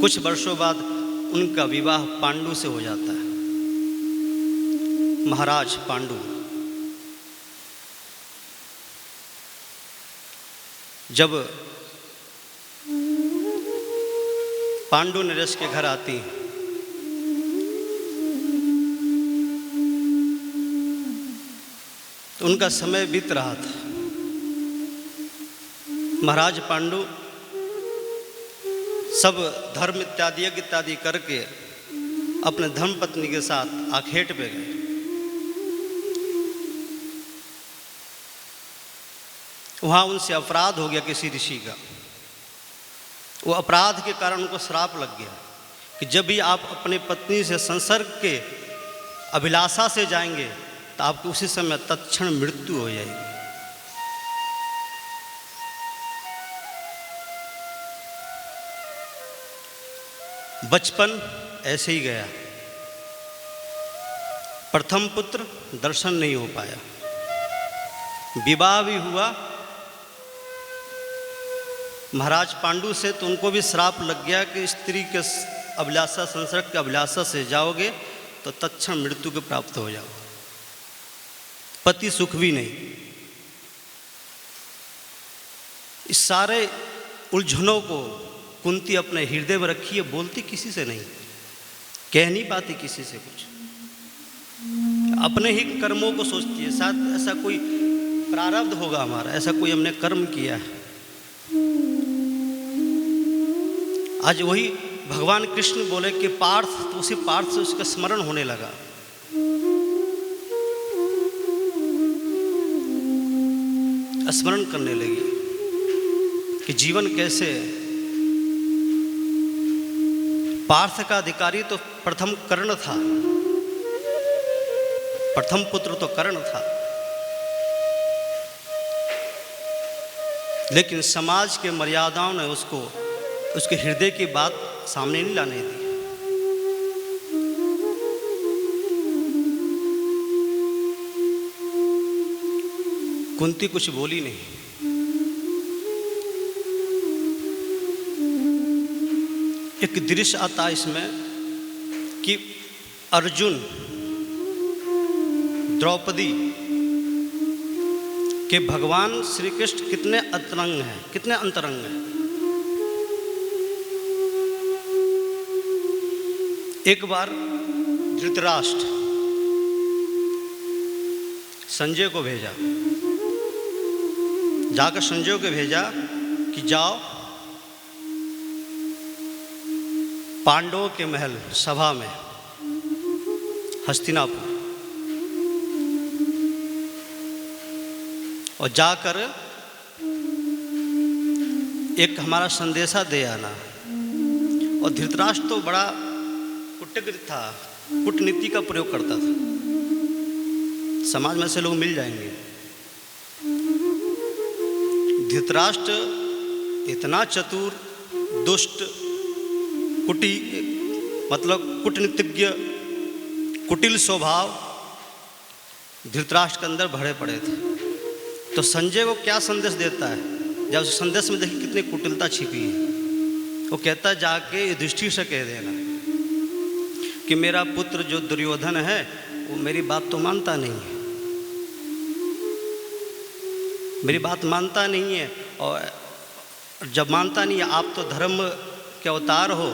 कुछ वर्षों बाद उनका विवाह पांडु से हो जाता है, महाराज पांडु। जब पांडु नरेश के घर आती हैं तो उनका समय बीत रहा था। महाराज पांडु सब धर्म इत्यादि यज्ञ इत्यादि करके अपने धर्मपत्नी के साथ आखेट पे गए। वहाँ उनसे अपराध हो गया किसी ऋषि का। वो अपराध के कारण उनको श्राप लग गया कि जब भी आप अपनी पत्नी से संसर्ग के अभिलाषा से जाएंगे तो आपको उसी समय तत्क्षण मृत्यु हो जाएगी। बचपन ऐसे ही गया। प्रथम पुत्र दर्शन नहीं हो पाया। विवाह भी हुआ महाराज पांडु से तो उनको भी श्राप लग गया कि स्त्री के अभिलाषा संसर्ग के अभिलाषा से जाओगे तो तत्क्षण मृत्यु को प्राप्त हो जाओ। पति सुख भी नहीं। इस सारे उलझनों को कुंती अपने हृदय में रखी है, बोलती किसी से नहीं, कह नहीं पाती किसी से कुछ, अपने ही कर्मों को सोचती है। शायद ऐसा कोई प्रारब्ध होगा हमारा, ऐसा कोई हमने कर्म किया है। आज वही भगवान कृष्ण बोले कि पार्थ, तो उसी पार्थ से उसका स्मरण होने लगा। स्मरण करने लगी कि जीवन कैसे है। पार्थ का अधिकारी तो प्रथम कर्ण था, प्रथम पुत्र तो कर्ण था, लेकिन समाज के मर्यादाओं ने उसको उसके हृदय की बात सामने नहीं लाने दी। कुंती कुछ बोली नहीं। एक दृश्य आता इसमें कि अर्जुन द्रौपदी के भगवान श्री कृष्ण कितने अंतरंग हैं, कितने अंतरंग हैं। एक बार धृतराष्ट्र संजय को भेजा, जाकर संजय को भेजा कि जाओ पांडवों के महल सभा में हस्तिनापुर, और जाकर एक हमारा संदेशा दे आना। और धृतराष्ट्र तो बड़ा कुटनीति था, कूटनीति का प्रयोग करता था। समाज में से लोग मिल जाएंगे। धृतराष्ट्र इतना चतुर, दुष्ट, कुटी मतलब कूटनीतिज्ञ, कुटिल स्वभाव धृतराष्ट्र के अंदर भरे पड़े थे। तो संजय को क्या संदेश देता है, जब उस संदेश में देखिए कितनी कुटिलता छिपी है। वो कहता है जाके युधिष्ठिर से कह देना कि मेरा पुत्र जो दुर्योधन है वो मेरी बात तो मानता नहीं है, मेरी बात मानता नहीं है। और जब मानता नहीं है, आप तो धर्म के अवतार हो,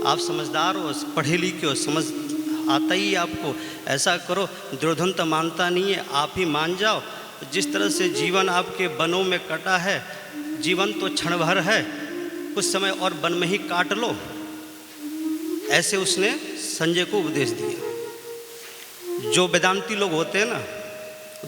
आप समझदार हो, पढ़े लिखे हो, समझ आता ही आपको। ऐसा करो, दुर्योधन तो मानता नहीं है, आप ही मान जाओ। जिस तरह से जीवन आपके वनों में कटा है, जीवन तो क्षण भर है, कुछ समय और वन में ही काट लो। ऐसे उसने संजय को उपदेश दिया। जो वेदांती लोग होते हैं ना,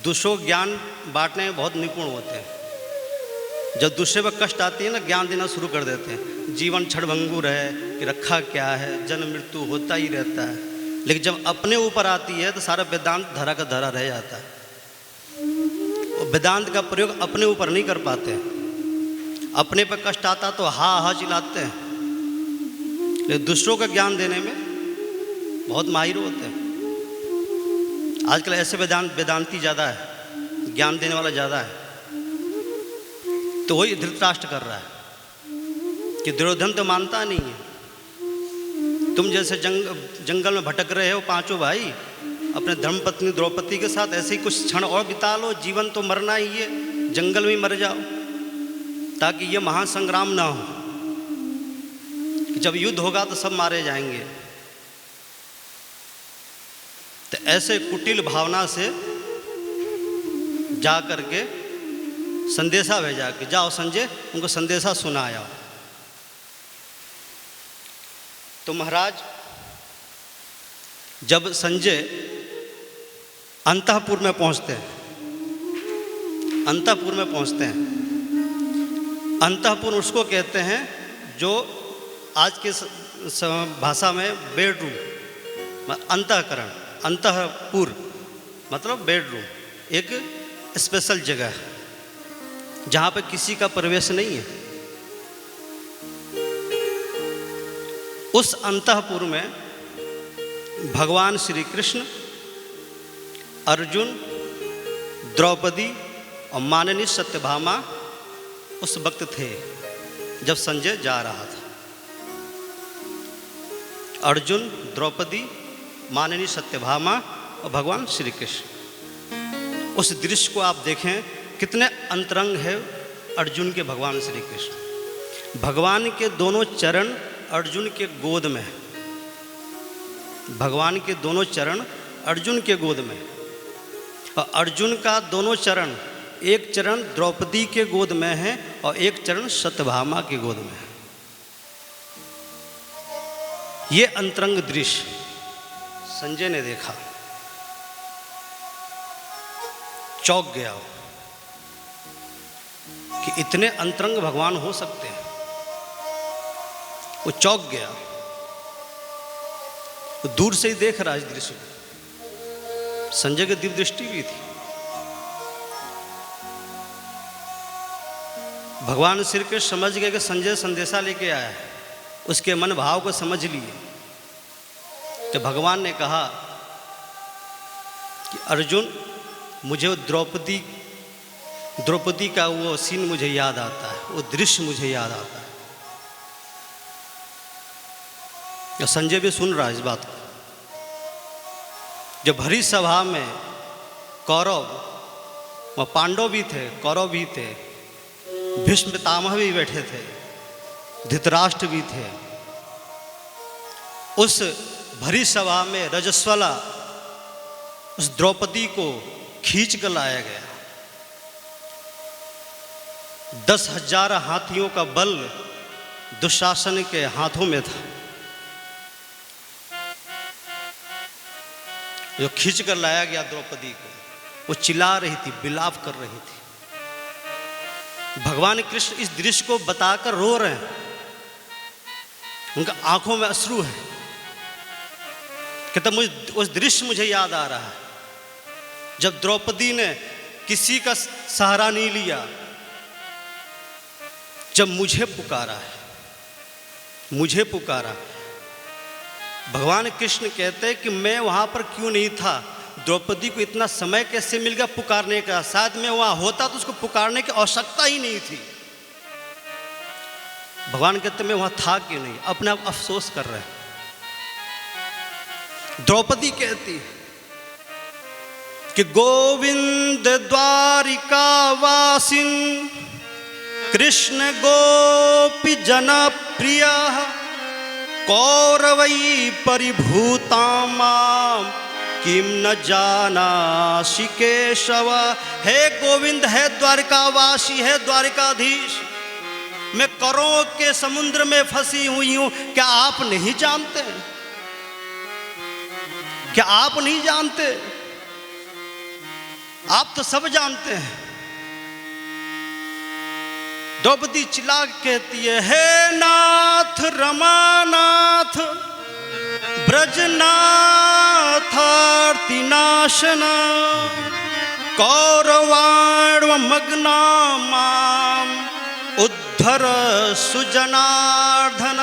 दूसरों ज्ञान बांटने में बहुत निपुण होते हैं। जब दूसरे पर कष्ट आती है ना, ज्ञान देना शुरू कर देते हैं। जीवन क्षणभंगुर है कि रखा क्या है, जन्म मृत्यु होता ही रहता है। लेकिन जब अपने ऊपर आती है तो सारा वेदांत धरा का धरा रह जाता है। वेदांत का प्रयोग अपने ऊपर नहीं कर पाते। अपने पर कष्ट आता तो हा हा चिल्लाते हैं, लेकिन दूसरों का ज्ञान देने में बहुत माहिर होते हैं। आजकल ऐसे वेदांती ज़्यादा है, ज्ञान देने वाला ज़्यादा है। तो वही धृतराष्ट्र कर रहा है कि दुर्योधन तो मानता नहीं है। तुम जैसे जंगल में भटक रहे हो पांचों भाई अपने धर्मपत्नी द्रौपदी के साथ, ऐसे ही कुछ क्षण और बिता लो। जीवन तो मरना ही है, जंगल में मर जाओ ताकि ये महासंग्राम ना हो कि जब युद्ध होगा तो सब मारे जाएंगे। तो ऐसे कुटिल भावना से जा करके संदेशा भेजा कि जाओ संजय उनको संदेशा सुनाया। तो महाराज जब संजय अंतःपुर में पहुंचते हैं, अंतःपुर में पहुंचते हैं, अंतःपुर उसको कहते हैं जो आज के भाषा में बेडरूम, अंतःकरण, अंतःपुर मतलब बेडरूम, एक स्पेशल जगह जहाँ पे किसी का प्रवेश नहीं है। उस अंतःपुर में भगवान श्री कृष्ण, अर्जुन, द्रौपदी और माननीय सत्यभामा उस वक्त थे जब संजय जा रहा था। अर्जुन, द्रौपदी, माननीय सत्यभामा और भगवान श्री कृष्ण। उस दृश्य को आप देखें, कितने अंतरंग है अर्जुन के भगवान श्री कृष्ण। भगवान के दोनों चरण अर्जुन के गोद में, भगवान के दोनों चरण अर्जुन के गोद में, और अर्जुन का दोनों चरण, एक चरण द्रौपदी के गोद में है और एक चरण सत्यभामा के गोद में है। ये अंतरंग दृश्य संजय ने देखा, चौंक गया कि इतने अंतरंग भगवान हो सकते हैं। वो चौंक गया, वो दूर से ही देख रहा इस दृश्य को। संजय की दिव्य दृष्टि भी थी। भगवान श्री कृष्ण समझ गए कि संजय संदेशा लेके आया है, उसके मन भाव को समझ लिए। तो भगवान ने कहा कि अर्जुन, मुझे वो द्रौपदी का वो सीन मुझे याद आता है, वो दृश्य मुझे याद आता है। और संजय भी सुन रहा है इस बात को। जब भरी सभा में कौरव व पांडव भी थे, कौरव भी थे, भीष्म पितामह भी बैठे थे, धृतराष्ट्र भी थे, उस भरी सभा में रजस्वला उस द्रौपदी को खींच कर लाया गया। 10,000 हाथियों का बल दुशासन के हाथों में था, जो खींच कर लाया गया द्रौपदी को। वो चिल्ला रही थी, विलाप कर रही थी। भगवान कृष्ण इस दृश्य को बताकर रो रहे हैं, उनका आंखों में अश्रु है। कहता उस दृश्य मुझे याद आ रहा है जब द्रौपदी ने किसी का सहारा नहीं लिया, जब मुझे पुकारा है, मुझे पुकारा। भगवान कृष्ण कहते हैं कि मैं वहां पर क्यों नहीं था, द्रौपदी को इतना समय कैसे मिल गया पुकारने का। शायद मैं वहां होता तो उसको पुकारने की आवश्यकता ही नहीं थी। भगवान कहते मैं वहां था क्यों नहीं, अपने आप अफसोस कर रहे हैं। द्रौपदी कहती कि गोविंद द्वारिका वासिन कृष्ण गोपी जन प्रिय कौरवै परिभूता माम किम न जानासि केशव। हे गोविंद, है द्वारिकावासी, है द्वारिकाधीश, मैं करों के समुद्र में फंसी हुई हूं, क्या आप नहीं जानते? क्या आप नहीं जानते? आप तो सब जानते हैं। द्रौपदी चिल्ला कहती है, हे नाथ रमानाथ ब्रजनाथार्तिनाशना कौरवाण्व मग्ना माम उद्धर सुजनार्दन।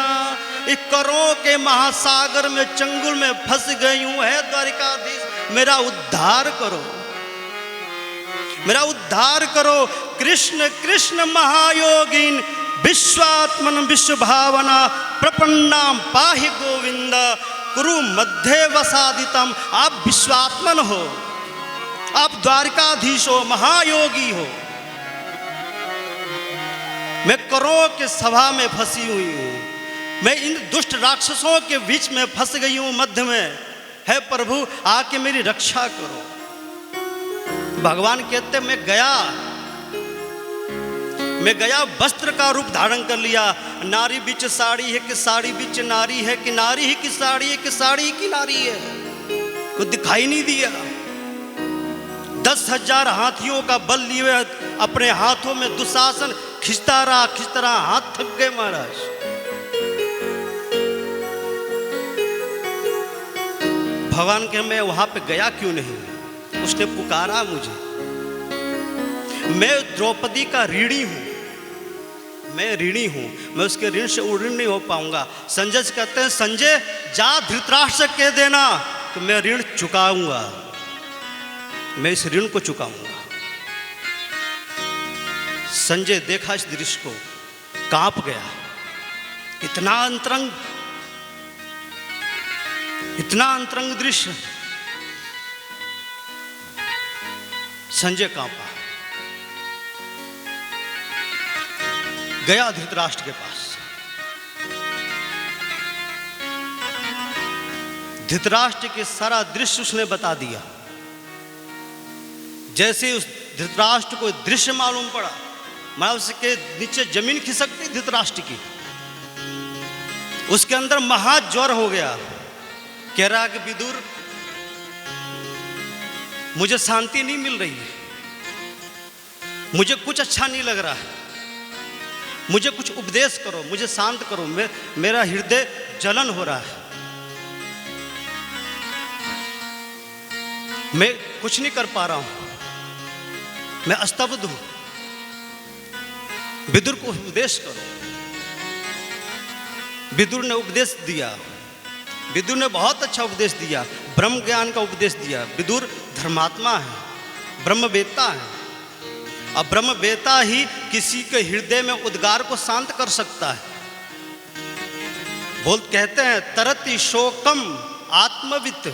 इस करों के महासागर में, चंगुल में फंस गई हूं, है द्वारिकाधीश, मेरा उद्धार करो, मेरा उद्धार करो। कृष्ण कृष्ण महायोगिन विश्वात्मन विश्व भावना प्रपन्नाम पाहि गोविंद कुरु मध्य वसादितम। आप विश्वात्मन हो, आप द्वारकाधीश हो, महायोगी हो। मैं करोड़ों के सभा में फंसी हुई हूँ, मैं इन दुष्ट राक्षसों के बीच में फंस गई हूँ मध्य में। है प्रभु आके मेरी रक्षा करो। भगवान कहते मैं गया वस्त्र का रूप धारण कर लिया। नारी बीच साड़ी है कि साड़ी बीच नारी है, कि नारी ही की साड़ी है, कि साड़ी ही की नारी है, को दिखाई नहीं दिया। 10,000 हाथियों का बल लिए अपने हाथों में दुशासन खिंचता रहा, हाथ थक गए महाराज। भगवान के मैं वहां पे गया क्यों नहीं? उसने पुकारा मुझे। मैं द्रौपदी का ऋणी हूं, मैं ऋणी हूं, मैं उसके ऋण से उऋण नहीं हो पाऊंगा। संजय कहते हैं संजय जा धृतराष्ट्र कह देना कि मैं ऋण चुकाऊंगा, मैं इस ऋण को चुकाऊंगा। संजय देखा इस दृश्य को, कांप गया। इतना अंतरंग दृश्य। संजय कांपा, गया धृतराष्ट्र के पास। धृतराष्ट्र के सारा दृश्य उसने बता दिया। जैसे उस धृतराष्ट्र को दृश्य मालूम पड़ा, मतलब उसके नीचे जमीन खिसकती धृतराष्ट्र की। उसके अंदर महाज्वर हो गया। कह रहा कि विदुर मुझे शांति नहीं मिल रही है, मुझे कुछ अच्छा नहीं लग रहा है, मुझे कुछ उपदेश करो, मुझे शांत करो, मेरा हृदय जलन हो रहा है, मैं कुछ नहीं कर पा रहा हूं, मैं अस्तब्ध हूं, विदुर को उपदेश करो। विदुर ने उपदेश दिया। विदुर ने बहुत अच्छा उपदेश दिया, ब्रह्म ज्ञान का उपदेश दिया। विदुर धर्मात्मा है, ब्रह्मवेत्ता है, और ब्रह्मवेत्ता ही किसी के हृदय में उद्गार को शांत कर सकता है। कहते हैं तरति शोकम आत्मवित्